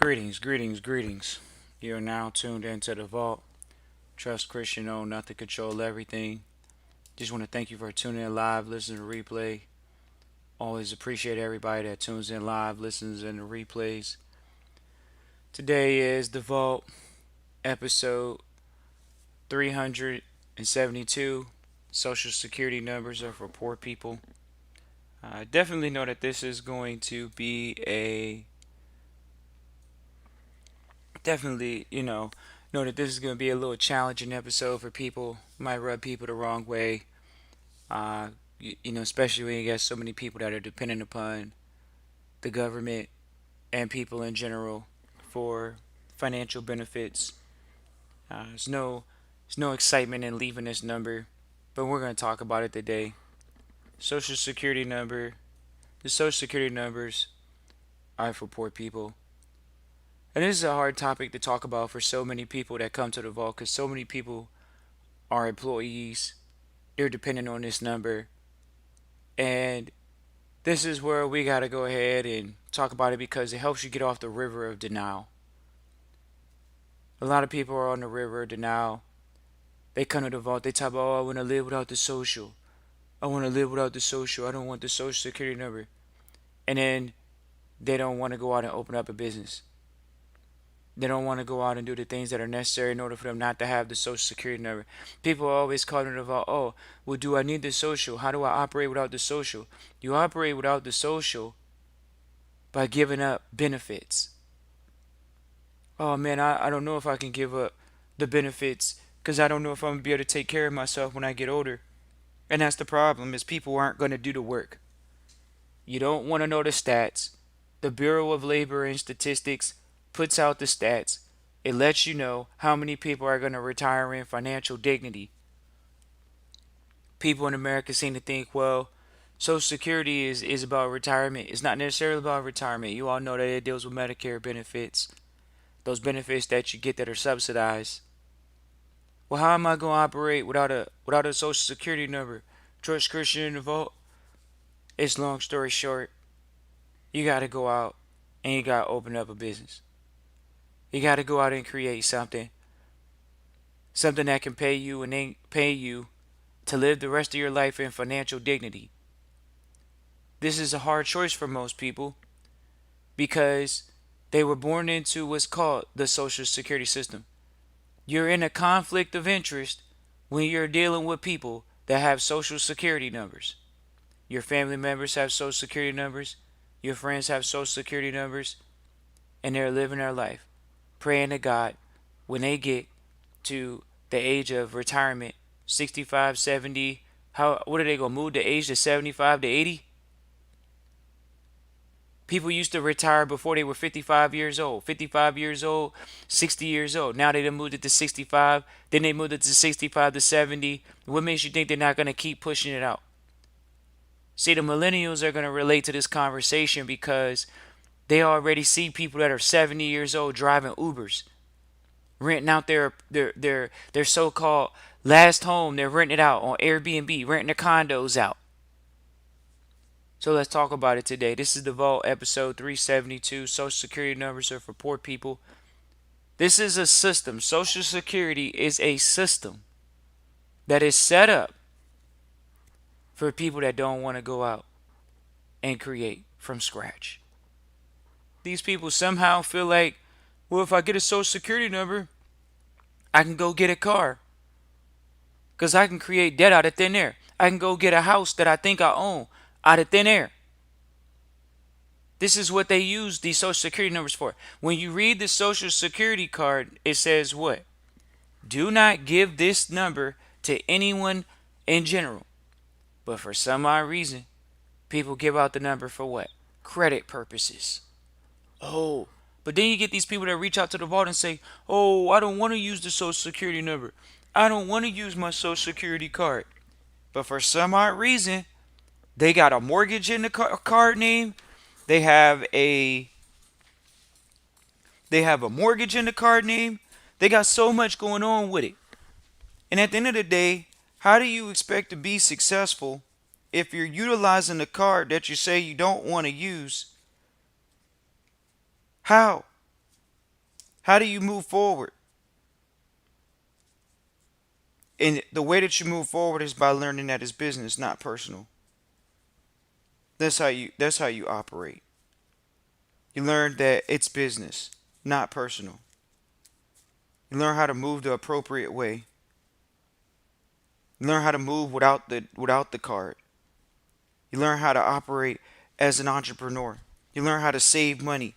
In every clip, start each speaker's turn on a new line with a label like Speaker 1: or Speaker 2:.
Speaker 1: Greetings. You are now tuned into the vault. Trust Christian, own nothing, control everything. Just want to thank you for tuning in live, listening to replay. Always appreciate everybody that tunes in live, listens in the replays. Today is the vault episode 372. Social security numbers are for poor people. I definitely know that this is going to be a definitely, know that this is going to be a little challenging episode for people. Might rub people the wrong way. Especially when you get so many people that are dependent upon the government and people in general for financial benefits. There's no excitement in leaving this number, but we're going to talk about it today. Social security number. The social security numbers are for poor people. And this is a hard topic to talk about for so many people that come to the vault because so many people are employees. They're dependent on this number. And this is where we got to go ahead and talk about it because it helps you get off the river of denial. A lot of people are on the river of denial. They come to the vault, they talk about, oh, I want to live without the social. I want to live without the social. I don't want the social security number. And then they don't want to go out and open up a business. They don't want to go out and do the things that are necessary in order for them not to have the social security number. People are always calling it about, oh, well, do I need the social? How do I operate without the social? You operate without the social by giving up benefits. Oh man, I don't know if I can give up the benefits because I don't know if I'm gonna be able to take care of myself when I get older. And that's the problem is people aren't going to do the work. You don't want to know the stats. The Bureau of Labor and Statistics puts out the stats. It lets you know how many people are going to retire in financial dignity. People in America seem to think, well, Social Security is about retirement. It's not necessarily about retirement. You all know that it deals with Medicare benefits, those benefits that you get that are subsidized. Well, how am I going to operate without a Social Security number? Trust Christian in the vault. It's long story short. You got to go out and you got to open up a business. You got to go out and create something that can pay you and then pay you to live the rest of your life in financial dignity. This is a hard choice for most people because they were born into what's called the Social Security system. You're in a conflict of interest when you're dealing with people that have Social Security numbers. Your family members have Social Security numbers, your friends have Social Security numbers, and they're living their life praying to God when they get to the age of retirement 65, 70. What are they going to move the age to 75 to 80? People used to retire before they were 55 years old. 55 years old, 60 years old. Now they done moved it to 65. Then they moved it to 65 to 70. What makes you think they're not going to keep pushing it out? See, the millennials are going to relate to this conversation because they already see people that are 70 years old driving Ubers, renting out their so-called last home. They're renting it out on Airbnb, renting their condos out. So let's talk about it today. This is the Vault episode 372. Social Security numbers are for poor people. This is a system. Social Security is a system that is set up for people that don't want to go out and create from scratch. These people somehow feel like, well, if I get a Social Security number, I can go get a car. Because I can create debt out of thin air. I can go get a house that I think I own out of thin air. This is what they use these Social Security numbers for. When you read the Social Security card, it says what? Do not give this number to anyone in general. But for some odd reason, people give out the number for what? Credit purposes. Oh, but then you get these people that reach out to the vault and say, oh, I don't want to use the Social Security number. I don't want to use my Social Security card. But for some odd reason, they got a mortgage in the card name. They have a mortgage in the card name. They got so much going on with it. And at the end of the day, how do you expect to be successful if you're utilizing the card that you say you don't want to use? How? How do you move forward? And the way that you move forward is by learning that it's business, not personal. That's how you operate. You learn that it's business, not personal. You learn how to move the appropriate way. You learn how to move without the card. You learn how to operate as an entrepreneur. You learn how to save money.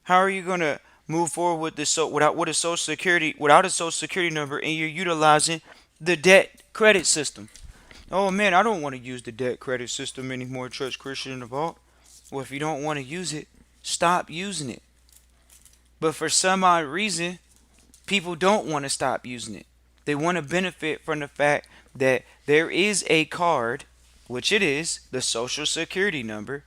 Speaker 1: How are you gonna move forward with this without a social security number and you're utilizing the debt credit system? Oh man, I don't want to use the debt credit system anymore, Church Christian in the Vault. Well, if you don't want to use it, stop using it. But for some odd reason, people don't want to stop using it. They want to benefit from the fact that there is a card, which it is, the social security number,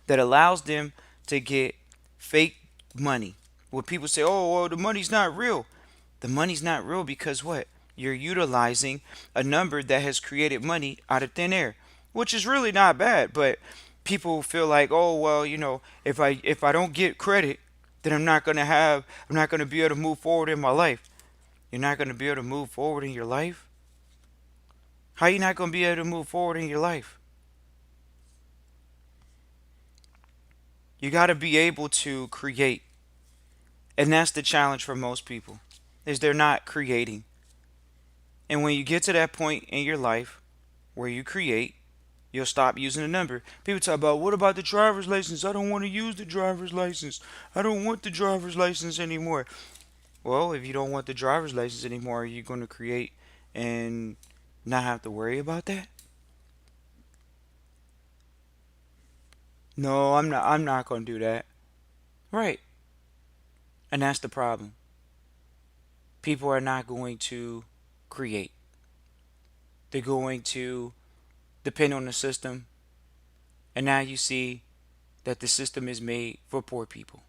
Speaker 1: that allows them to get fake money. When people say, oh, well, the money's not real. The money's not real because what? You're utilizing a number that has created money out of thin air, which is really not bad. But people feel like, oh, well, if I don't get credit, then I'm not gonna be able to move forward in my life. You're not gonna be able to move forward in your life. How you not gonna be able to move forward in your life? You got to be able to create, and that's the challenge for most people, is they're not creating. And when you get to that point in your life where you create, you'll stop using the number. People talk about, what about the driver's license? I don't want to use the driver's license. I don't want the driver's license anymore. Well, if you don't want the driver's license anymore, are you going to create and not have to worry about that? No, I'm not. I'm not going to do that. Right. And that's the problem. People are not going to create. They're going to depend on the system. And now you see that the system is made for poor people.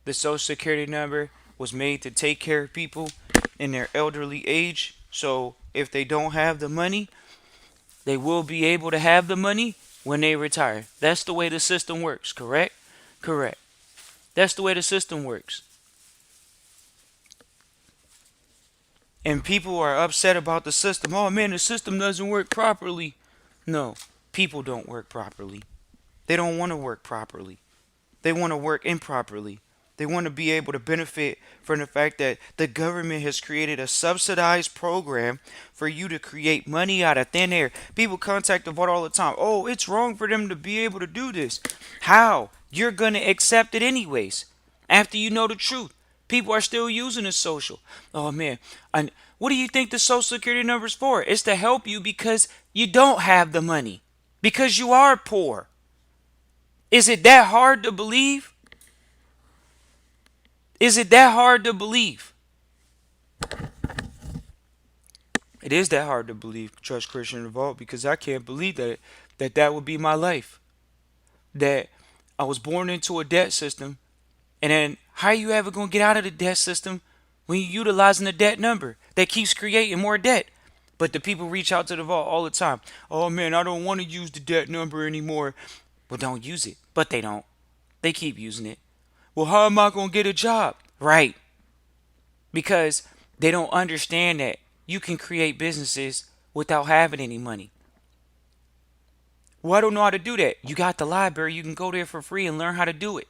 Speaker 1: The social security number was made to take care of people in their elderly age. So if they don't have the money, they will be able to have the money when they retire. That's the way the system works, correct? Correct. That's the way the system works. And people are upset about the system. Oh man, the system doesn't work properly. No, people don't work properly. They don't want to work properly. They want to work improperly. They want to be able to benefit from the fact that the government has created a subsidized program for you to create money out of thin air. People contact the vote all the time. Oh, it's wrong for them to be able to do this. How? You're going to accept it anyways. After you know the truth. People are still using the social. Oh man, and what do you think the social security number is for? It's to help you because you don't have the money. Because you are poor. Is it that hard to believe? Is it that hard to believe? It is that hard to believe, Trust Christian Revolt, because I can't believe that would be my life. That I was born into a debt system, and then how are you ever gonna get out of the debt system when you're utilizing the debt number that keeps creating more debt? But the people reach out to the vault all the time. Oh man, I don't want to use the debt number anymore. Well, don't use it. But they don't. They keep using it. Well, how am I gonna get a job? Right. Because they don't understand that you can create businesses without having any money. Well, I don't know how to do that. You got the library. You can go there for free and learn how to do it.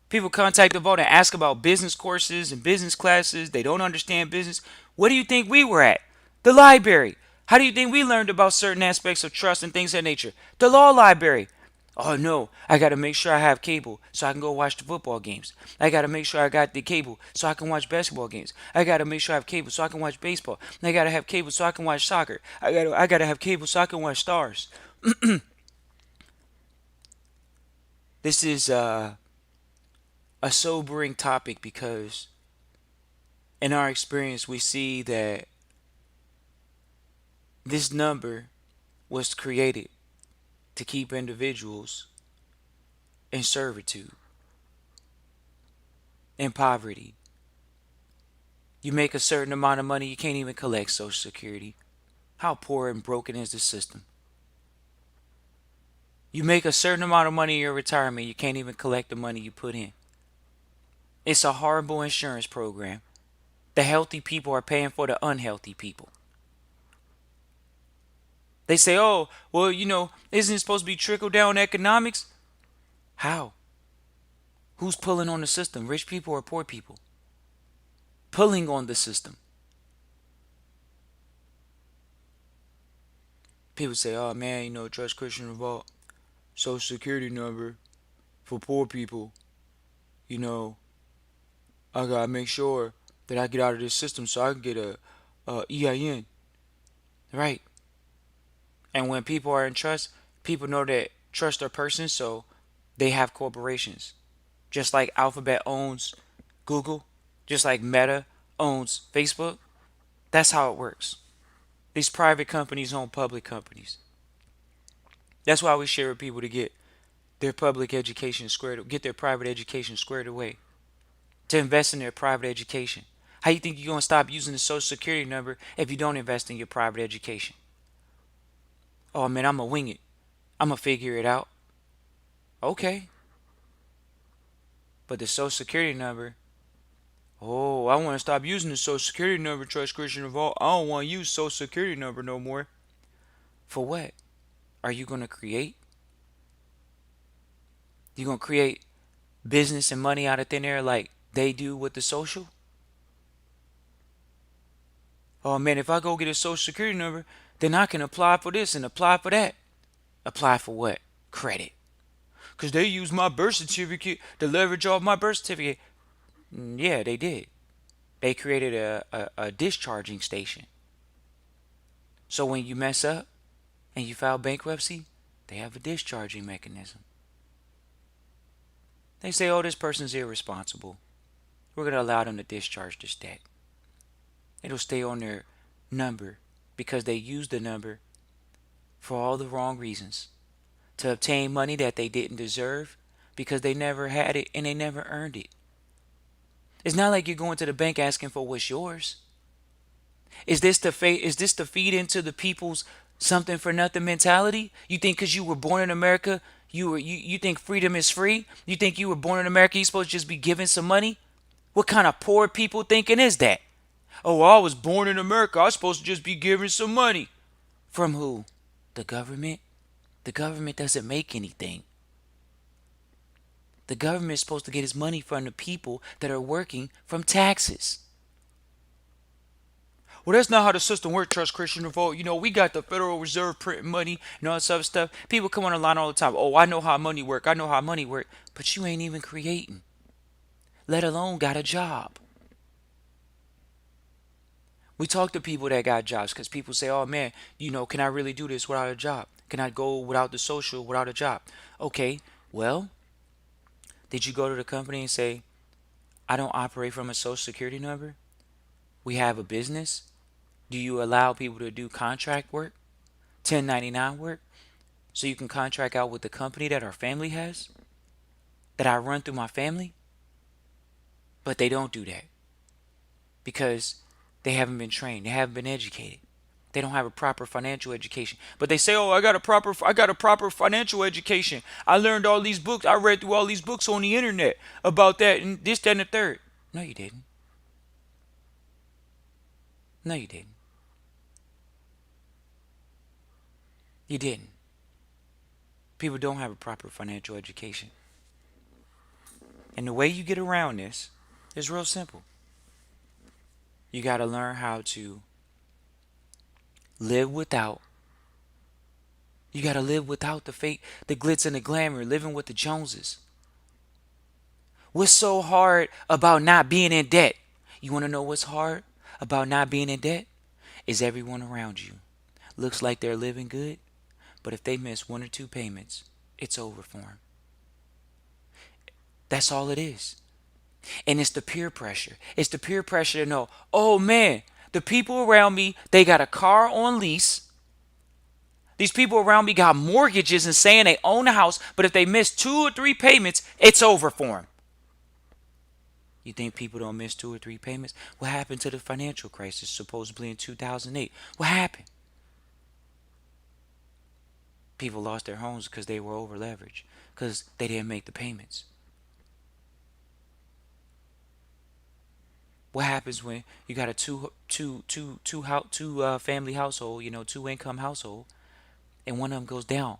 Speaker 1: People contact the vault and ask about business courses and business classes. They don't understand business. What do you think we were at? The library. How do you think we learned about certain aspects of trust and things of that nature? The law library. Oh no, I got to make sure I have cable so I can go watch the football games. I got to make sure I got the cable so I can watch basketball games. I got to make sure I have cable so I can watch baseball. I got to have cable so I can watch soccer. I got to have cable so I can watch stars. This is a sobering topic because in our experience we see that this number was created to keep individuals in servitude, in poverty. You make a certain amount of money, you can't even collect Social Security. How poor and broken is the system? You make a certain amount of money in your retirement, you can't even collect the money you put in. It's a horrible insurance program. The healthy people are paying for the unhealthy people. They say, oh, well, isn't it supposed to be trickle down economics? How? Who's pulling on the system? Rich people or poor people? Pulling on the system. People say, oh man, trust Christian Revolt, social security number for poor people. You know, I gotta make sure that I get out of this system so I can get a EIN. Right. And when people are in trust, people know that trust are persons, so they have corporations. Just like Alphabet owns Google, just like Meta owns Facebook. That's how it works. These private companies own public companies. That's why we share with people to get their public education squared, get their private education squared away, to invest in their private education. How you think you're gonna stop using the social security number if you don't invest in your private education? Oh man, I'm gonna wing it. I'm gonna figure it out. Okay, but the social security number. Oh, I want to stop using the social security number, Trust Christian Revolt. I don't want to use social security number no more. For what? Are you gonna create? You gonna create business and money out of thin air like they do with the social? Oh man, if I go get a social security number, then I can apply for this and apply for that. Apply for what? Credit. Because they use my birth certificate to leverage off my birth certificate. Yeah, they did. They created a discharging station. So when you mess up and you file bankruptcy, they have a discharging mechanism. They say, oh, this person's irresponsible. We're going to allow them to discharge this debt. It'll stay on their number because they used the number for all the wrong reasons, to obtain money that they didn't deserve because they never had it and they never earned it. It's not like you're going to the bank asking for what's yours. Is this to feed into the people's something for nothing mentality? You think because you were born in America, you think freedom is free? You think you were born in America, you're supposed to just be given some money? What kind of poor people thinking is that? Oh, well, I was born in America. I was supposed to just be given some money. From who? The government? The government doesn't make anything. The government is supposed to get its money from the people that are working from taxes. Well, that's not how the system works, Trust Christian Revolt. We got the Federal Reserve printing money and all this other stuff. People come on the line all the time. Oh, I know how money work. I know how money work. But you ain't even creating, let alone got a job. We talk to people that got jobs because people say, oh man, can I really do this without a job? Can I go without the social, without a job? Okay, well, did you go to the company and say, I don't operate from a social security number? We have a business. Do you allow people to do contract work, 1099 work, so you can contract out with the company that our family has, that I run through my family? But they don't do that because they haven't been trained, they haven't been educated. They don't have a proper financial education. But they say, "Oh, I got a proper financial education. I learned all these books. I read through all these books on the internet about that and this, that, and the third." No, you didn't. No, you didn't. You didn't. People don't have a proper financial education. And the way you get around this is real simple. You got to learn how to live without. You got to live without the fake, the glitz and the glamour, living with the Joneses. What's so hard about not being in debt? You want to know what's hard about not being in debt? Is everyone around you looks like they're living good, but if they miss one or two payments, it's over for them. That's all it is. And it's the peer pressure. It's the peer pressure to know, oh man, the people around me, they got a car on lease. These people around me got mortgages and saying they own a house, but if they miss two or three payments, it's over for them. You think people don't miss two or three payments? What happened to the financial crisis supposedly in 2008? What happened? People lost their homes because they were over leveraged, because they didn't make the payments. What happens when you got a two family household, two income household, and one of them goes down,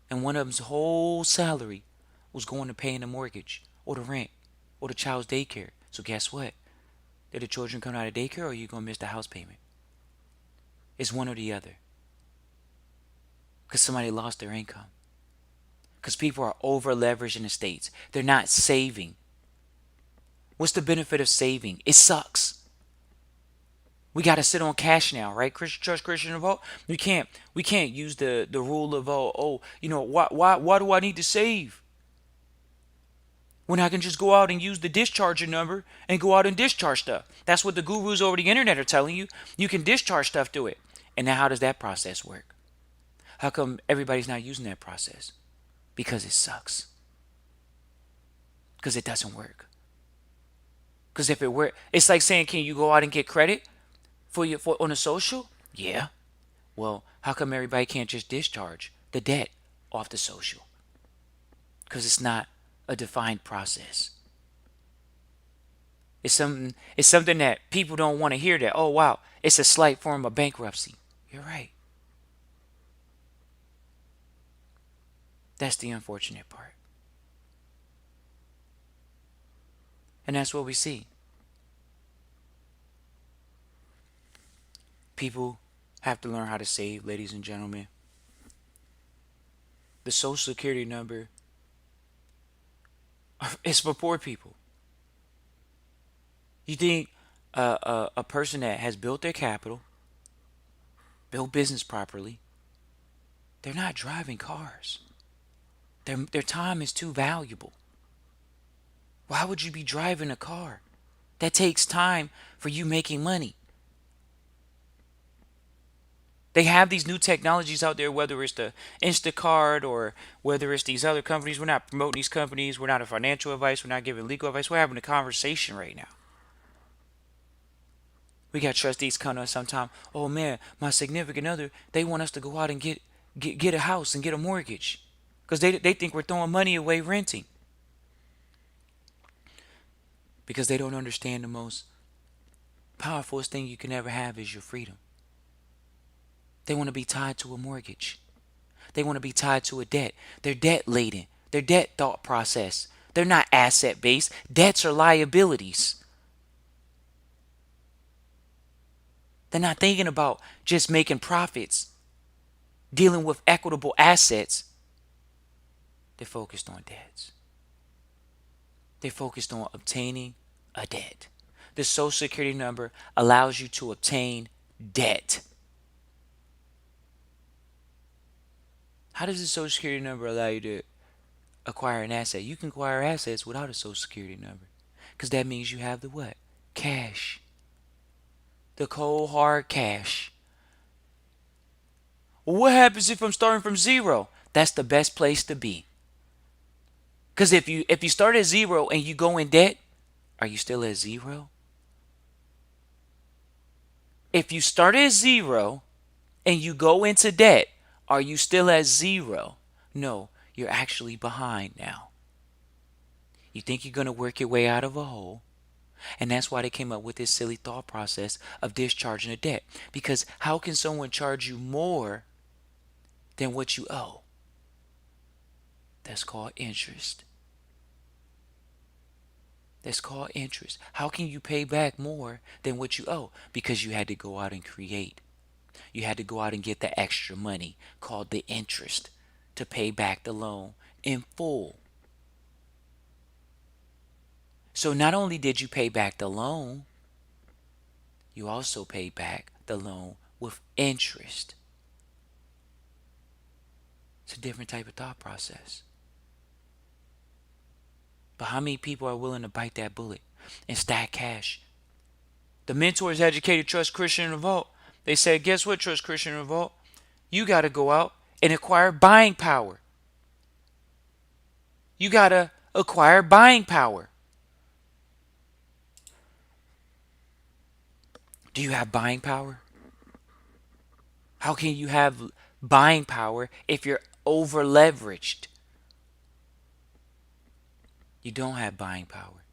Speaker 1: and one of them's whole salary was going to paying the mortgage or the rent or the child's daycare. So guess what? Did the children come out of daycare, or are you gonna miss the house payment? It's one or the other. Because somebody lost their income. Because people are over leveraged in the states. They're not saving. What's the benefit of saving? It sucks. We got to sit on cash now, right? Christian trust, Christian vote. We can't use the rule of why do I need to save when I can just go out and use the discharger number and go out and discharge stuff? That's what the gurus over the internet are telling you. You can discharge stuff to it. And now how does that process work? How come everybody's not using that process? Because it sucks. Because it doesn't work. Because if it were, it's like saying, can you go out and get credit for on a social? Yeah. Well, how come everybody can't just discharge the debt off the social? Because it's not a defined process. It's something that people don't want to hear. That, oh wow, it's a slight form of bankruptcy. You're right. That's the unfortunate part. And that's what we see. People have to learn how to save, ladies and gentlemen. The social security number is for poor people. You think a person that has built their capital, built business properly, they're not driving cars. Their time is too valuable. Why would you be driving a car? That takes time for you making money. They have these new technologies out there, whether it's the Instacart or whether it's these other companies. We're not promoting these companies. We're not a financial advice. We're not giving legal advice. We're having a conversation right now. We got trustees come to us sometime. Oh man, my significant other, they want us to go out and get a house and get a mortgage. Because they think we're throwing money away renting. Because they don't understand the most powerfulest thing you can ever have is your freedom. They want to be tied to a mortgage. They want to be tied to a debt. They're debt laden. They're debt thought process. They're not asset based. Debts are liabilities. They're not thinking about just making profits, dealing with equitable assets. They're focused on debts. They're focused on obtaining a debt. The social security number allows you to obtain debt. How does the social security number allow you to acquire an asset? You can acquire assets without a social security number. Because that means you have the what? Cash. The cold hard cash. Well, what happens if I'm starting from zero? That's the best place to be. Because if you start at zero and you go in debt, are you still at zero? If you start at zero and you go into debt, are you still at zero? No, you're actually behind now. You think you're going to work your way out of a hole. And that's why they came up with this silly thought process of discharging a debt. Because how can someone charge you more than what you owe? That's called interest. That's called interest. How can you pay back more than what you owe? Because you had to go out and create. You had to go out and get the extra money called the interest to pay back the loan in full. So not only did you pay back the loan, you also paid back the loan with interest. It's a different type of thought process. But how many people are willing to bite that bullet and stack cash? The mentors educated Trust Christian Revolt. They said, guess what, Trust Christian Revolt? You got to go out and acquire buying power. You got to acquire buying power. Do you have buying power? How can you have buying power if you're over leveraged? You don't have buying power.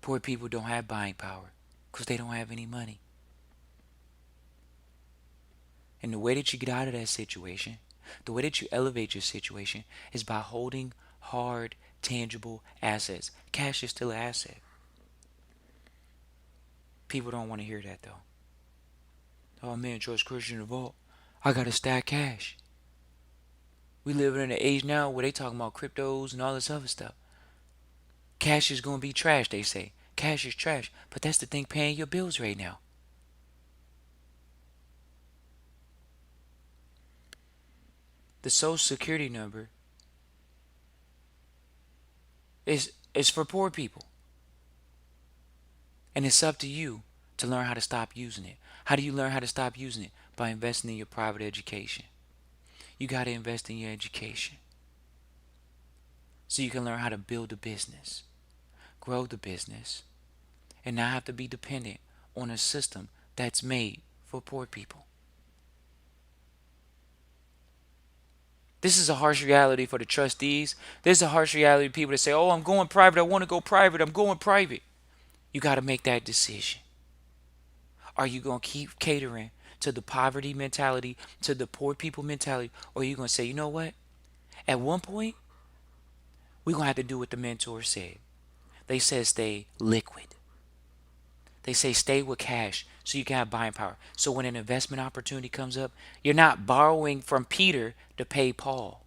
Speaker 1: Poor people don't have buying power because they don't have any money. And the way that you get out of that situation, the way that you elevate your situation is by holding hard, tangible assets. Cash is still an asset. People don't want to hear that though. Oh man, Trust Christian in the vault. I gotta stack cash. We live in an age now where they talking about cryptos and all this other stuff. Cash is gonna be trash, they say. Cash is trash. But that's the thing paying your bills right now. The social security number is for poor people. And it's up to you to learn how to stop using it. How do you learn how to stop using it? By investing in your private education. You got to invest in your education so you can learn how to build a business, grow the business, and not have to be dependent on a system that's made for poor people. This is a harsh reality for the trustees. This is a harsh reality of people that say, oh, I'm going private. I want to go private. I'm going private. You got to make that decision. Are you going to keep catering to the poverty mentality, to the poor people mentality, or are you going to say, you know what? At one point, we're going to have to do what the mentor said. They said stay liquid. They say stay with cash so you can have buying power. So when an investment opportunity comes up, you're not borrowing from Peter to pay Paul.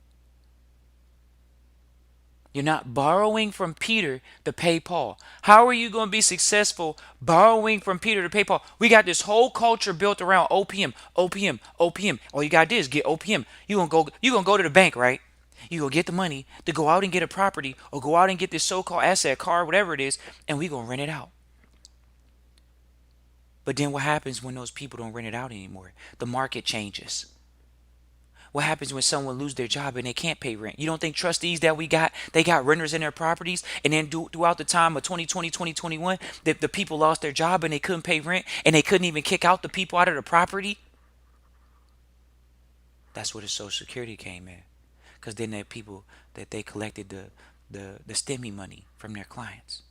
Speaker 1: You're not borrowing from Peter to pay Paul. How are you going to be successful borrowing from Peter to pay Paul? We got this whole culture built around OPM, OPM, OPM. All you got to do is get OPM. You're going to go to the bank, right? You're going to get the money to go out and get a property or go out and get this so-called asset, car, whatever it is, and we're going to rent it out. But then what happens when those people don't rent it out anymore? The market changes. What happens when someone lose their job and they can't pay rent? You don't think trustees that we got, they got renters in their properties, and then throughout the time of 2020, 2021, the people lost their job and they couldn't pay rent and they couldn't even kick out the people out of the property? That's where the Social Security came in. Because then there people that they collected the STEMI money from their clients.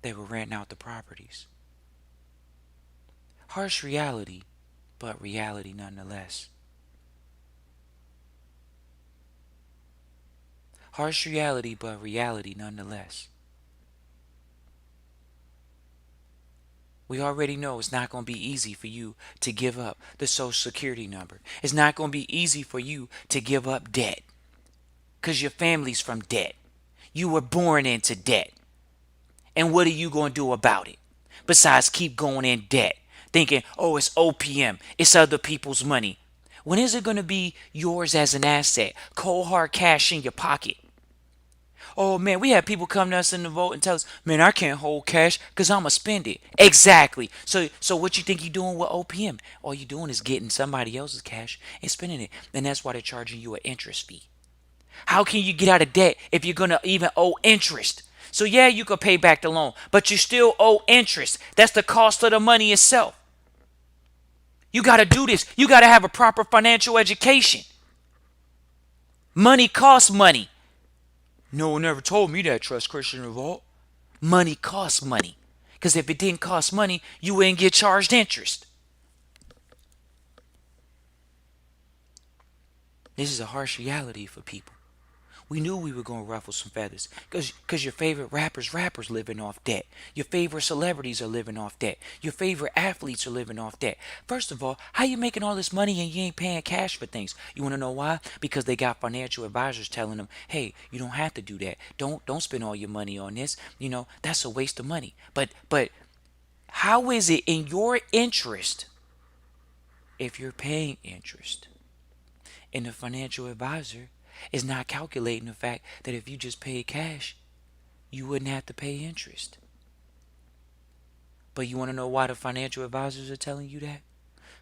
Speaker 1: They were renting out the properties. Harsh reality, but reality nonetheless. Harsh reality, but reality nonetheless. We already know it's not going to be easy for you to give up the Social Security number. It's not going to be easy for you to give up debt because your family's from debt. You were born into debt. And what are you going to do about it? Besides keep going in debt, thinking, oh, it's OPM, it's other people's money. When is it going to be yours as an asset? Cold hard cash in your pocket. Oh man, we have people come to us in the vote and tell us, man, I can't hold cash because I'ma spend it. Exactly. So what you think you're doing with OPM? All you're doing is getting somebody else's cash and spending it. And that's why they're charging you an interest fee. How can you get out of debt if you're gonna even owe interest? So yeah, you could pay back the loan, but you still owe interest. That's the cost of the money itself. You gotta do this. You gotta have a proper financial education. Money costs money. No one ever told me that, Trust Christian Revolt. Money costs money. Because if it didn't cost money, you wouldn't get charged interest. This is a harsh reality for people. We knew we were going to ruffle some feathers because your favorite rappers living off debt. Your favorite celebrities are living off debt. Your favorite athletes are living off debt. First of all, how you making all this money and you ain't paying cash for things? You want to know why? Because they got financial advisors telling them, hey, you don't have to do that. Don't spend all your money on this. You know, that's a waste of money. But how is it in your interest if you're paying interest? And the financial advisor is not calculating the fact that if you just paid cash, you wouldn't have to pay interest. But you want to know why the financial advisors are telling you that?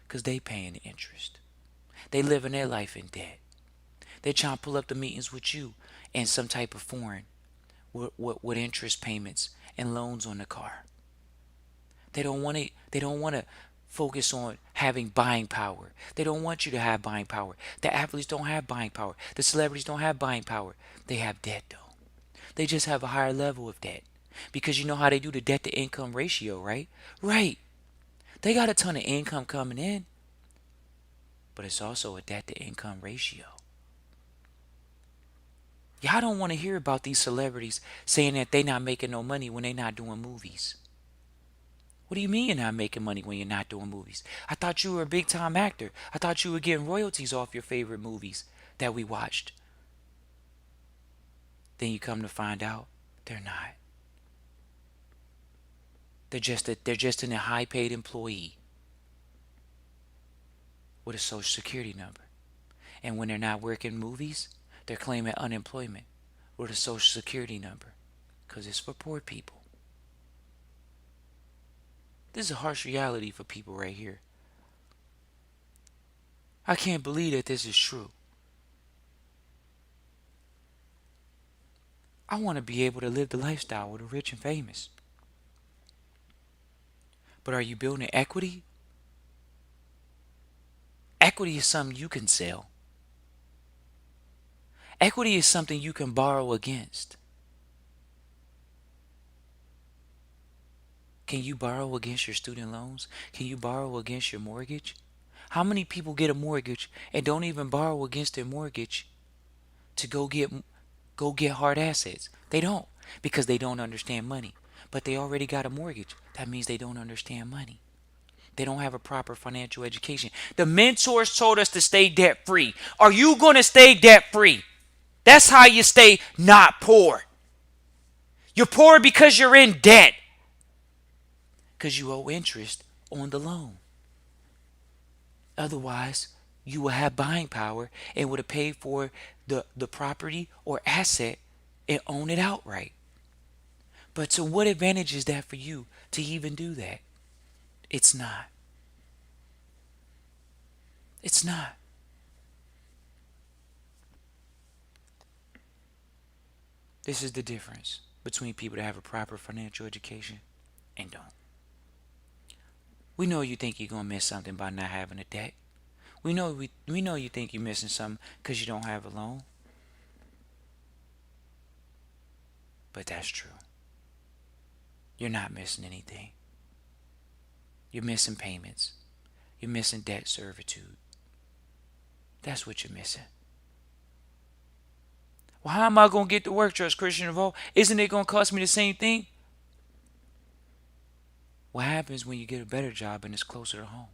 Speaker 1: Because they paying the interest. They living their life in debt. They're trying to pull up the meetings with you in some type of foreign with interest payments and loans on the car. They don't want to. They don't want to focus on having buying power. They don't want you to have buying power. The athletes don't have buying power. The celebrities don't have buying power. They have debt though. They just have a higher level of debt. Because you know how they do the debt to income ratio, right? Right. They got a ton of income coming in, but it's also a debt to income ratio. Y'all don't want to hear about these celebrities saying that they not making no money when they not doing movies. What do you mean you're not making money when you're not doing movies? I thought you were a big time actor. I thought you were getting royalties off your favorite movies that we watched. Then you come to find out they're not. They're just a high paid employee with a social security number. And when they're not working movies, they're claiming unemployment with a social security number because it's for poor people. This is a harsh reality for people right here. I can't believe that this is true. I want to be able to live the lifestyle with the rich and famous. But are you building equity? Equity is something you can sell. Equity is something you can borrow against. Can you borrow against your student loans? Can you borrow against your mortgage? How many people get a mortgage and don't even borrow against their mortgage to go get hard assets? They don't, because they don't understand money. But they already got a mortgage. That means they don't understand money. They don't have a proper financial education. The mentors told us to stay debt free. Are you going to stay debt free? That's how you stay not poor. You're poor because you're in debt, because you owe interest on the loan. Otherwise, you will have buying power and would have paid for the property or asset and own it outright. But to what advantage is that for you to even do that? It's not. It's not. This is the difference between people that have a proper financial education and don't. We know you think you're going to miss something by not having a debt. We know you think you're missing something because you don't have a loan. But that's true. You're not missing anything. You're missing payments. You're missing debt servitude. That's what you're missing. Well, how am I going to get to work, Trust Christian Evolve? Isn't it going to cost me the same thing? What happens when you get a better job and it's closer to home?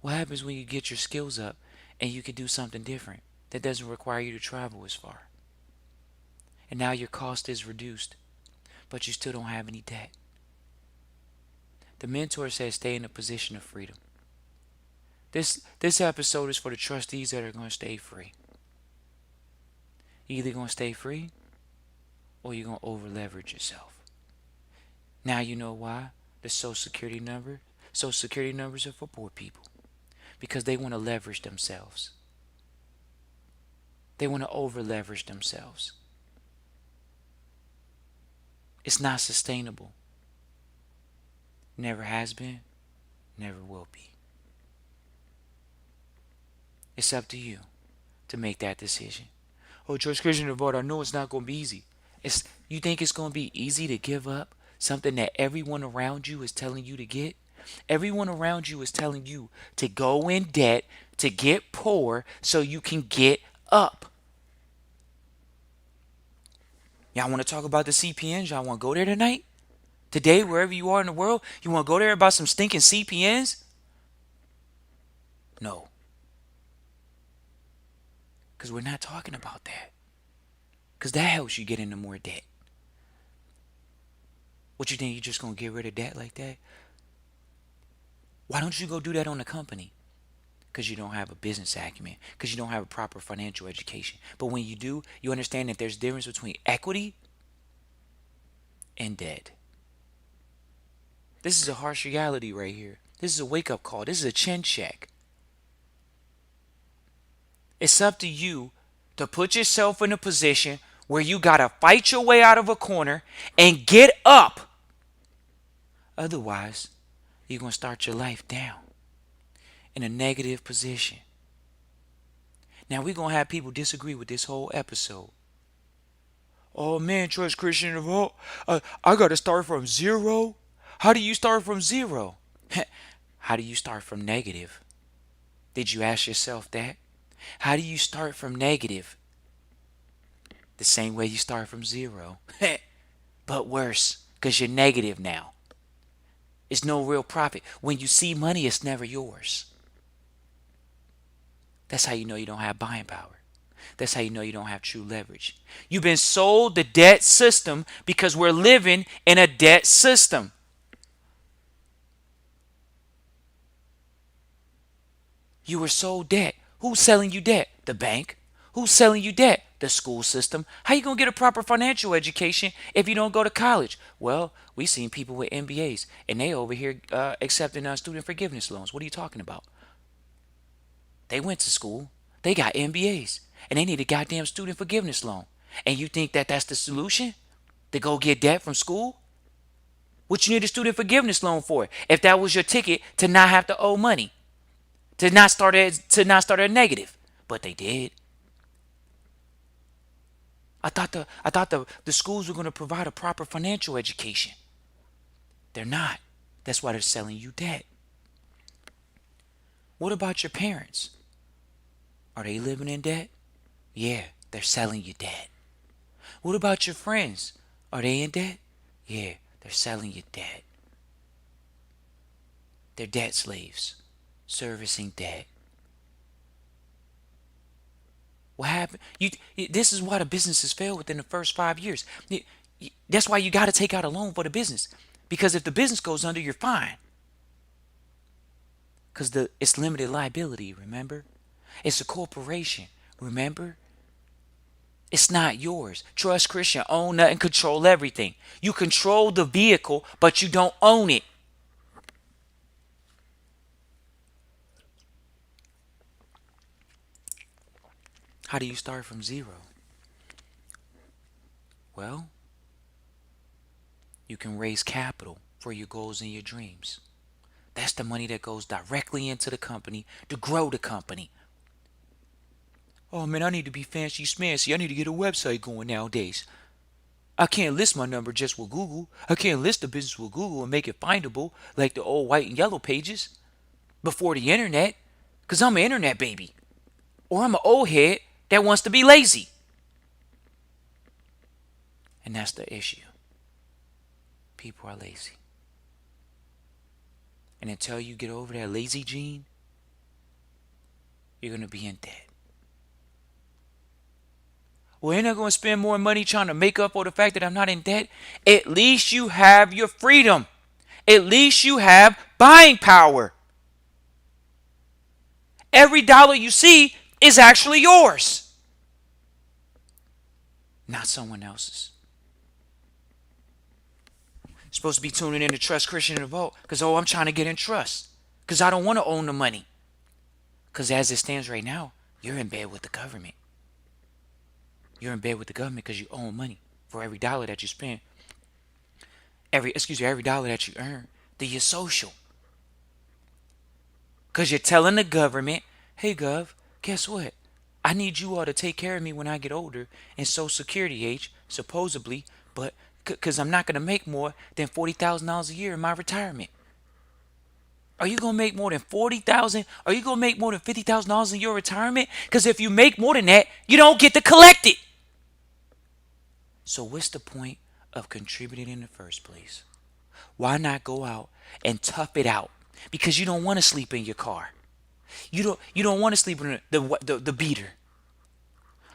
Speaker 1: What happens when you get your skills up and you can do something different that doesn't require you to travel as far? And now your cost is reduced, but you still don't have any debt. The mentor says stay in a position of freedom. This episode is for the trustees that are going to stay free. You're either going to stay free or you're going to over leverage yourself. Now you know why the social security numbers are for poor people, because they want to leverage themselves. They want to over leverage themselves. It's not sustainable. Never has been, never will be. It's up to you to make that decision. Oh, Church Christian Revolt, I know it's not going to be easy. You think it's going to be easy to give up something that everyone around you is telling you to get? Everyone around you is telling you to go in debt, to get poor, so you can get up. Y'all want to talk about the CPNs? Y'all want to go there tonight? Today, wherever you are in the world, you want to go there about some stinking CPNs? No. Because we're not talking about that. Because that helps you get into more debt. What, you think you're just going to get rid of debt like that? Why don't you go do that on the company? Because you don't have a business acumen. Because you don't have a proper financial education. But when you do, you understand that there's a difference between equity and debt. This is a harsh reality right here. This is a wake-up call. This is a chin check. It's up to you to put yourself in a position where you got to fight your way out of a corner and get up. Otherwise, you're going to start your life down in a negative position. Now, we're going to have people disagree with this whole episode. Oh man, trust Christian of all. I got to start from zero. How do you start from zero? How do you start from negative? Did you ask yourself that? How do you start from negative? The same way you start from zero, but worse, because you're negative now. It's no real profit. When you see money, it's never yours. That's how you know you don't have buying power. That's how you know you don't have true leverage. You've been sold the debt system because we're living in a debt system. You were sold debt. Who's selling you debt? The bank. Who's selling you debt? The school system. How you gonna get a proper financial education if you don't go to college? Well, we seen people with MBAs and they over here accepting student forgiveness loans. What are you talking about? They went to school. They got MBAs and they need a goddamn student forgiveness loan. And you think that that's the solution? To go get debt from school? What you need a student forgiveness loan for? If that was your ticket to not have to owe money, to not start at negative, but they did. I thought the schools were going to provide a proper financial education. They're not. That's why they're selling you debt. What about your parents? Are they living in debt? Yeah, they're selling you debt. What about your friends? Are they in debt? Yeah, they're selling you debt. They're debt slaves, servicing debt. What happened? This is why the businesses fail within the first 5 years. That's why you got to take out a loan for the business, because if the business goes under, you're fine. Because it's limited liability. Remember, it's a corporation. Remember, it's not yours. Trust Christian. Own nothing. Control everything. You control the vehicle, but you don't own it. How do you start from zero? Well, you can raise capital for your goals and your dreams. That's the money that goes directly into the company to grow the company. Oh man, I need to be fancy smancy. I need to get a website going nowadays. I can't list my number just with Google. I can't list the business with Google and make it findable like the old white and yellow pages before the internet. Because I'm an internet baby. Or I'm an old head that wants to be lazy. And that's the issue. People are lazy. And until you get over that lazy gene, you're going to be in debt. Well, ain't I going to spend more money trying to make up for the fact that I'm not in debt? At least you have your freedom. At least you have buying power. Every dollar you see is actually yours, not someone else's. You're supposed to be tuning in to Trust Christian and Vote because, oh, I'm trying to get in trust because I don't want to own the money. Because as it stands right now, you're in bed with the government. You're in bed with the government because you own money for every dollar that you spend. Every dollar that you earn. Do your social. Because you're telling the government, hey, Gov, guess what? I need you all to take care of me when I get older and Social Security age, supposedly, but because I'm not going to make more than $40,000 a year in my retirement. Are you going to make more than 40,000? Are you going to make more than $50,000 in your retirement? Because if you make more than that, you don't get to collect it. So what's the point of contributing in the first place? Why not go out and tough it out? Because you don't want to sleep in your car. You don't want to sleep in the beater.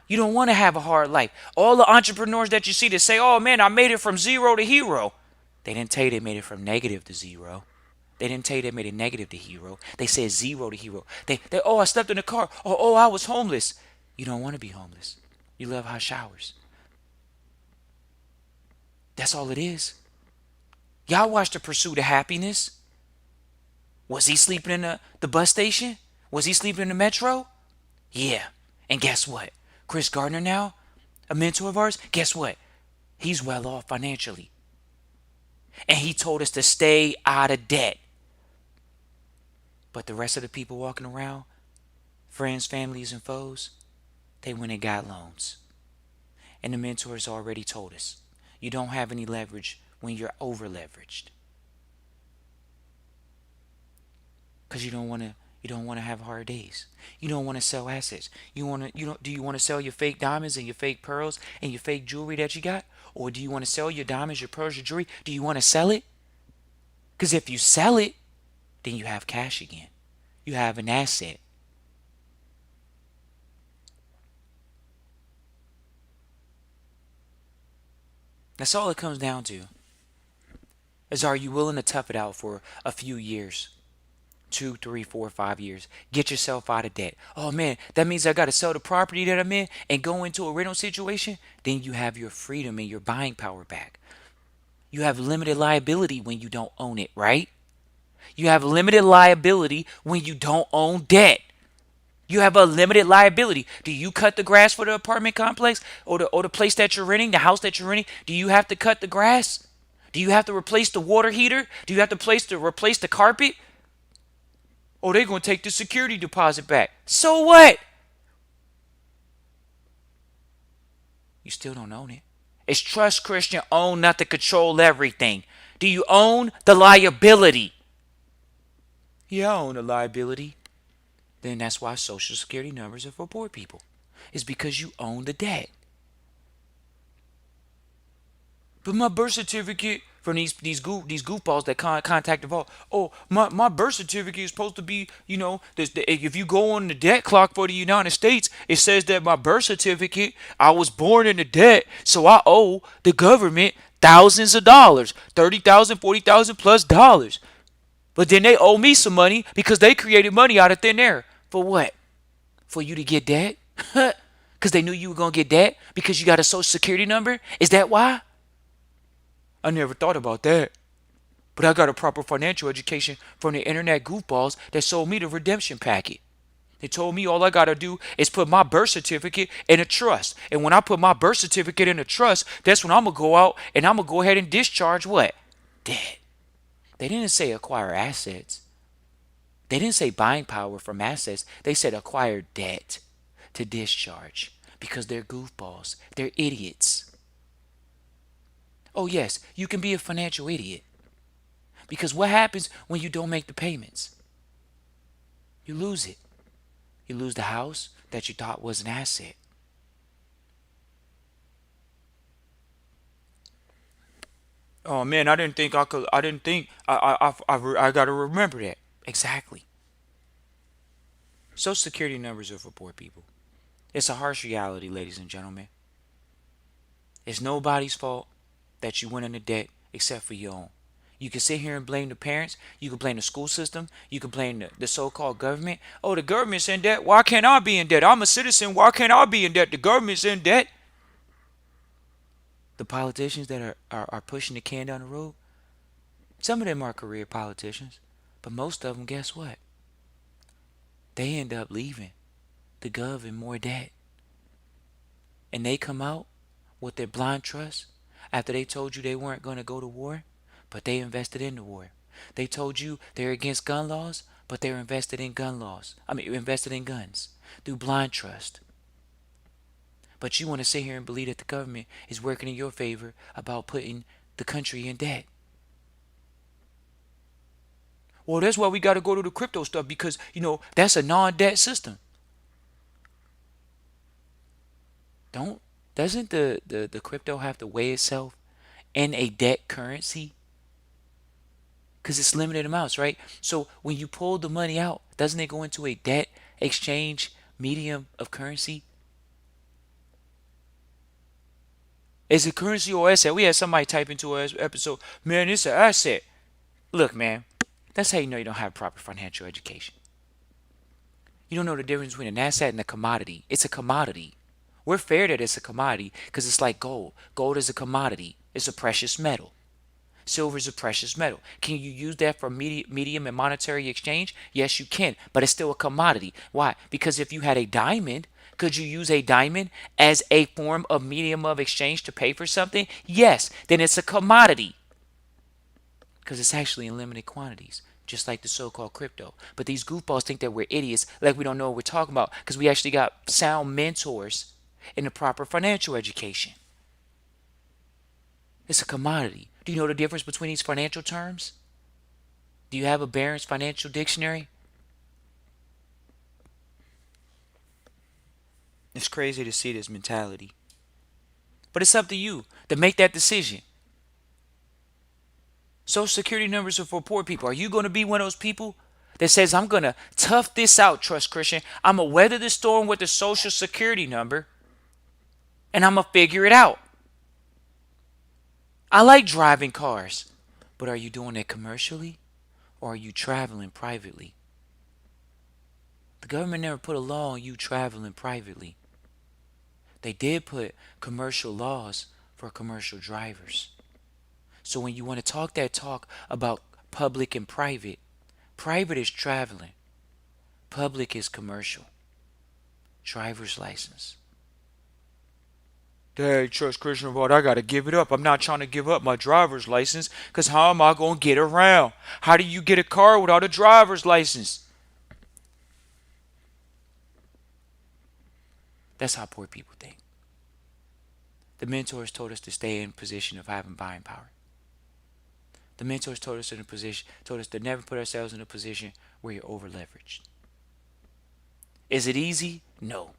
Speaker 1: You don't want to have a hard life. All the entrepreneurs that you see that say, "Oh man, I made it from zero to hero," they didn't tell you they made it from negative to zero. They didn't tell you they made it negative to hero. They said zero to hero. They oh, I slept in the car. Oh, I was homeless. You don't want to be homeless. You love hot showers. That's all it is. Y'all watch The Pursuit of Happiness. Was he sleeping in the bus station? Was he sleeping in the metro? Yeah. And guess what? Chris Gardner now, a mentor of ours, guess what? He's well off financially. And he told us to stay out of debt. But the rest of the people walking around, friends, families, and foes, they went and got loans. And the mentors already told us you don't have any leverage when you're over leveraged because you don't want to have hard days. You don't want to sell assets. You don't do you want to sell your fake diamonds and your fake pearls and your fake jewelry that you got? Or do you want to sell your diamonds, your pearls, your jewelry? Do you want to sell it? Because if you sell it, then you have cash again. You have an asset. That's all it comes down to. Is are you willing to tough it out for a few years? 2, 3, 4, 5 years. Get yourself out of debt. Oh man, that means I got to sell the property that I'm in and go into a rental situation. Then you have your freedom and your buying power back. You have limited liability when you don't own it, right? You have limited liability when you don't own debt. You have a limited liability. Do you cut the grass for the apartment complex or the place that you're renting, the house that you're renting? Do you have to cut the grass? Do you have to replace the water heater? Do you have to replace the carpet? Oh, they're going to take the security deposit back. So what? You still don't own it. It's trust Christian own, not to control everything. Do you own the liability? Yeah, I own the liability. Then that's why social security numbers are for poor people. It's because you own the debt. But my birth certificate from these goofballs that contact the vault. Oh, my birth certificate is supposed to be, if you go on the debt clock for the United States, it says that my birth certificate, I was born into debt, so I owe the government thousands of dollars, 30,000, 40,000 plus dollars. But then they owe me some money because they created money out of thin air. For what? For you to get debt? Because they knew you were going to get debt? Because you got a social security number? Is that why? I never thought about that. But I got a proper financial education from the internet goofballs that sold me the redemption packet. They told me all I got to do is put my birth certificate in a trust. And when I put my birth certificate in a trust, that's when I'm going to go out and I'm going to go ahead and discharge what? Debt. They didn't say acquire assets. They didn't say buying power from assets. They said acquire debt to discharge because they're goofballs. They're idiots. Oh, yes, you can be a financial idiot. Because what happens when you don't make the payments? You lose it. You lose the house that you thought was an asset. Oh man, I didn't think I could. I didn't think I got to remember that. Exactly. Social security numbers are for poor people. It's a harsh reality, ladies and gentlemen. It's nobody's fault that you went into debt except for your own. You can sit here and blame the parents. You can blame the school system. You can blame the so-called government. Oh, the government's in debt. Why can't I be in debt? I'm a citizen. Why can't I be in debt? The government's in debt. The politicians that are pushing the can down the road, some of them are career politicians. But most of them, guess what? They end up leaving the gov in more debt. And they come out with their blind trust after they told you they weren't going to go to war, but they invested in the war. They told you they're against gun laws, but they're invested in gun laws. Invested in guns through blind trust. But you want to sit here and believe that the government is working in your favor about putting the country in debt. Well, that's why we got to go to the crypto stuff because, that's a non-debt system. Don't doesn't the crypto have to weigh itself in a debt currency? Because it's limited amounts, right? So when you pull the money out, doesn't it go into a debt exchange medium of currency? Is it currency or asset? We had somebody type into our episode, man, it's an asset. Look, man, that's how you know you don't have proper financial education. You don't know the difference between an asset and a commodity. It's a commodity. We're fair that it's a commodity because it's like gold. Gold is a commodity. It's a precious metal. Silver is a precious metal. Can you use that for medium and monetary exchange? Yes, you can, but it's still a commodity. Why? Because if you had a diamond, could you use a diamond as a form of medium of exchange to pay for something? Yes, then it's a commodity because it's actually in limited quantities, just like the so-called crypto. But these goofballs think that we're idiots, like we don't know what we're talking about because we actually got sound mentors and the proper financial education. It's a commodity. Do you know the difference between these financial terms? Do you have a Barron's Financial Dictionary? It's crazy to see this mentality. But it's up to you to make that decision. Social security numbers are for poor people. Are you going to be one of those people that says, I'm going to tough this out, Trust Christian? I'm going to weather the storm with the social security number and I'm going to figure it out. I like driving cars, but are you doing it commercially or are you traveling privately? The government never put a law on you traveling privately. They did put commercial laws for commercial drivers. So when you want to talk that talk about public and private, private is traveling, public is commercial. Driver's license. Dang, Trust Christian Vault, I gotta give it up. I'm not trying to give up my driver's license, because how am I gonna get around? How do you get a car without a driver's license? That's how poor people think. The mentors told us to stay in position of having buying power. The mentors told us to never put ourselves in a position where you're over leveraged. Is it easy? No.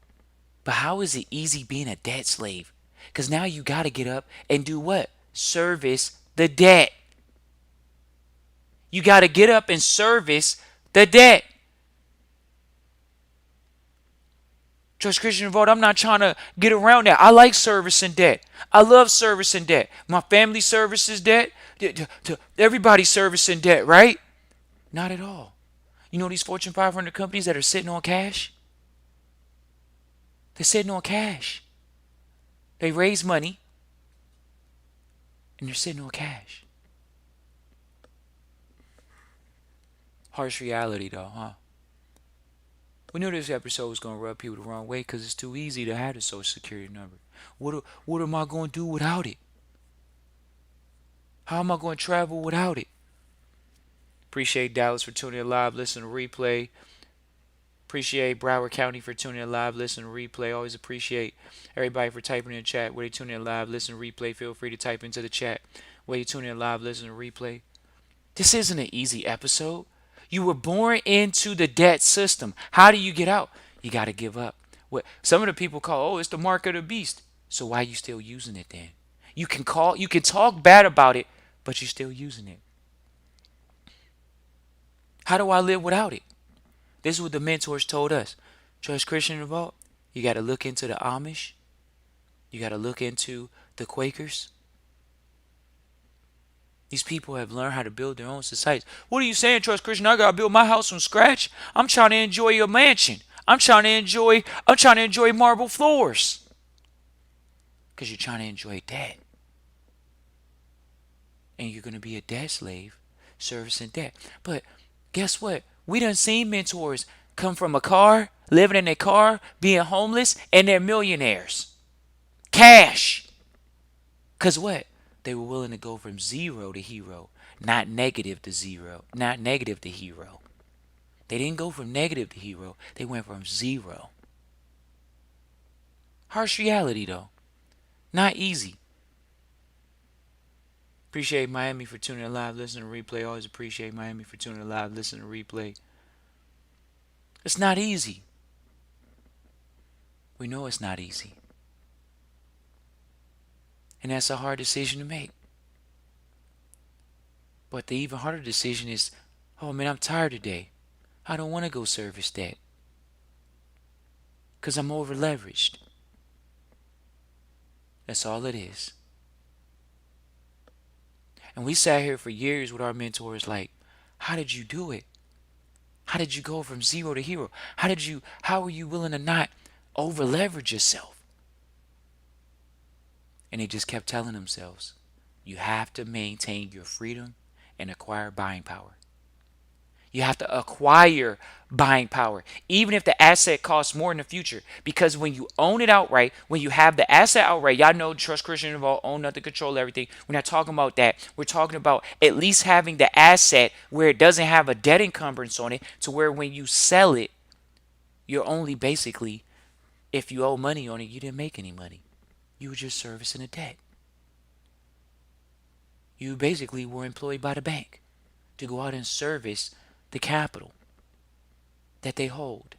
Speaker 1: But how is it easy being a debt slave? Because now you got to get up and do what? Service the debt. You got to get up and service the debt. Trust Christian Vote, I'm not trying to get around that. I like servicing debt. I love servicing debt. My family services debt. Everybody servicing debt, right? Not at all. You know these Fortune 500 companies that are sitting on cash? They're sitting on cash. They raise money and they're sitting on cash. Harsh reality though, huh? We knew this episode was going to rub people the wrong way because it's too easy to have a social security number. What am I going to do without it? How am I going to travel without it? Appreciate Dallas for tuning in live, listen to replay. Appreciate Broward County for tuning in live, listen to replay. Always appreciate everybody for typing in the chat. Whether you tune in live, listen to replay, feel free to type into the chat. Whether you tune in live, listen to replay. This isn't an easy episode. You were born into the debt system. How do you get out? You got to give up. What some of the people call, oh, it's the mark of the beast. So why are you still using it then? You can talk bad about it, but you're still using it. How do I live without it? This is what the mentors told us. Trust Christian Vault, you got to look into the Amish. You got to look into the Quakers. These people have learned how to build their own societies. What are you saying, Trust Christian? I gotta build my house from scratch. I'm trying to enjoy a mansion. I'm trying to enjoy marble floors. Because you're trying to enjoy debt. And you're gonna be a debt slave, servicing debt. But guess what? We done seen mentors come from a car, living in a car, being homeless, and they're millionaires. Cash. Because what? They were willing to go from zero to hero, not negative to zero, not negative to hero. They didn't go from negative to hero. They went from zero. Harsh reality, though. Not easy. Appreciate Miami for tuning in live, listening to replay. Always appreciate Miami for tuning in live, listening to replay. It's not easy. We know it's not easy. And that's a hard decision to make. But the even harder decision is, oh man, I'm tired today. I don't want to go service debt. Because I'm over leveraged. That's all it is. And we sat here for years with our mentors like, how did you do it? How did you go from zero to hero? How were you willing to not over leverage yourself? And they just kept telling themselves, you have to maintain your freedom and acquire buying power. You have to acquire buying power, even if the asset costs more in the future. Because when you own it outright, when you have the asset outright, y'all know Trust Christian involved, own nothing, control everything. We're not talking about that. We're talking about at least having the asset where it doesn't have a debt encumbrance on it, to where when you sell it, you're only basically If you owe money on it, you didn't make any money. You were just servicing a debt. You basically were employed by the bank to go out and service the capital that they hold.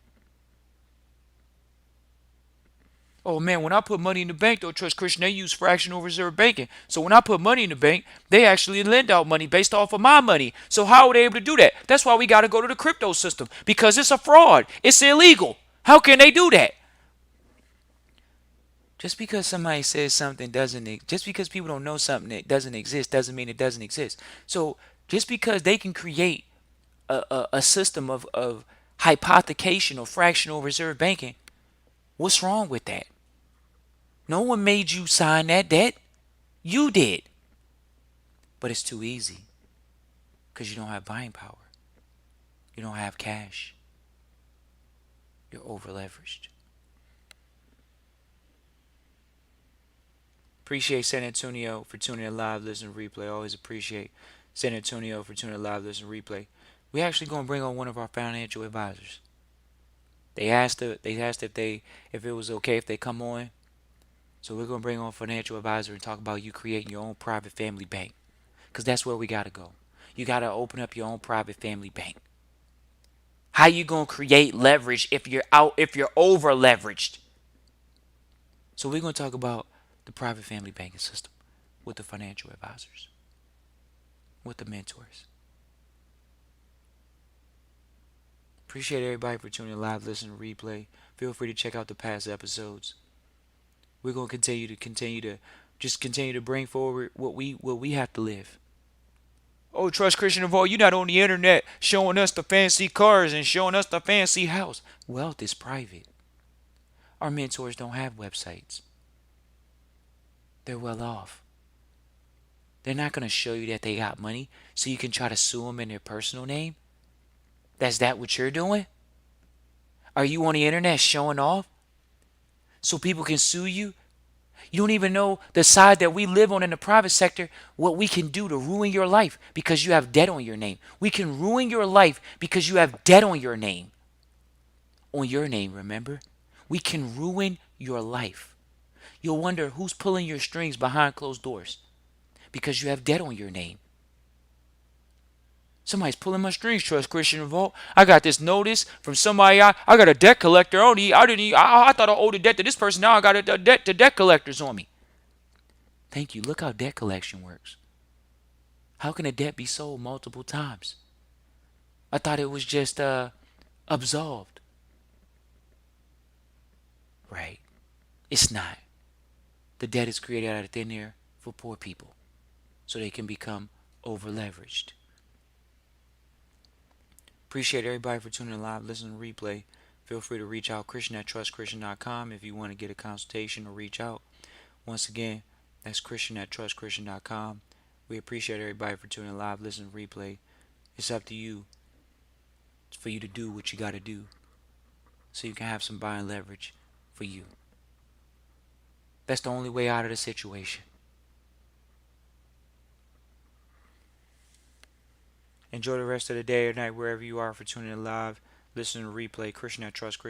Speaker 1: Oh man, when I put money in the bank, though, Trust Christian, they use fractional reserve banking. So when I put money in the bank, they actually lend out money based off of my money. So how are they able to do that? That's why we got to go to the crypto system, because it's a fraud. It's illegal. How can they do that? Just because somebody says something just because people don't know something that doesn't exist, doesn't mean it doesn't exist. So just because they can create a system of hypothecation or fractional reserve banking, what's wrong with that? No one made you sign that debt. You did. But it's too easy because you don't have buying power. You don't have cash. You're over leveraged. Appreciate San Antonio for tuning in live, listen, replay. Always appreciate San Antonio for tuning in live, listen, replay. We actually going to bring on one of our financial advisors. They asked if it was okay if they come on. So we're going to bring on a financial advisor and talk about you creating your own private family bank. Because that's where we got to go. You got to open up your own private family bank. How you going to create leverage if you're over leveraged? So we're going to talk about the private family banking system with the financial advisors, with the mentors. Appreciate everybody for tuning in live, listen, replay. Feel free to check out the past episodes. We're going to continue to bring forward what we have to live. Oh, Trust Christian of all, you're not on the internet showing us the fancy cars and showing us the fancy house. Wealth is private. Our mentors don't have websites. They're well off. They're not going to show you that they got money so you can try to sue them in their personal name. That's that what you're doing? Are you on the internet showing off so people can sue you? You don't even know the side that we live on in the private sector, what we can do to ruin your life because you have debt on your name. We can ruin your life because you have debt on your name. On your name, remember? We can ruin your life. You'll wonder who's pulling your strings behind closed doors because you have debt on your name. Somebody's pulling my strings, Trust Christian Vault. I got this notice from somebody. I got a debt collector on me. I thought I owed a debt to this person. Now I got a debt to debt collectors on me. Thank you. Look how debt collection works. How can a debt be sold multiple times? I thought it was just absolved. Right. It's not. The debt is created out of thin air for poor people so they can become over leveraged. Appreciate everybody for tuning in live, listening to replay. Feel free to reach out, Christian at trustchristian.com if you want to get a consultation or reach out. Once again, that's Christian at trustchristian.com. We appreciate everybody for tuning in live, listening to replay. It's up to you. It's for you to do what you got to do so you can have some buying leverage for you. That's the only way out of the situation. Enjoy the rest of the day or night wherever you are for tuning in live, listening to replay. Christian at Trust Christian.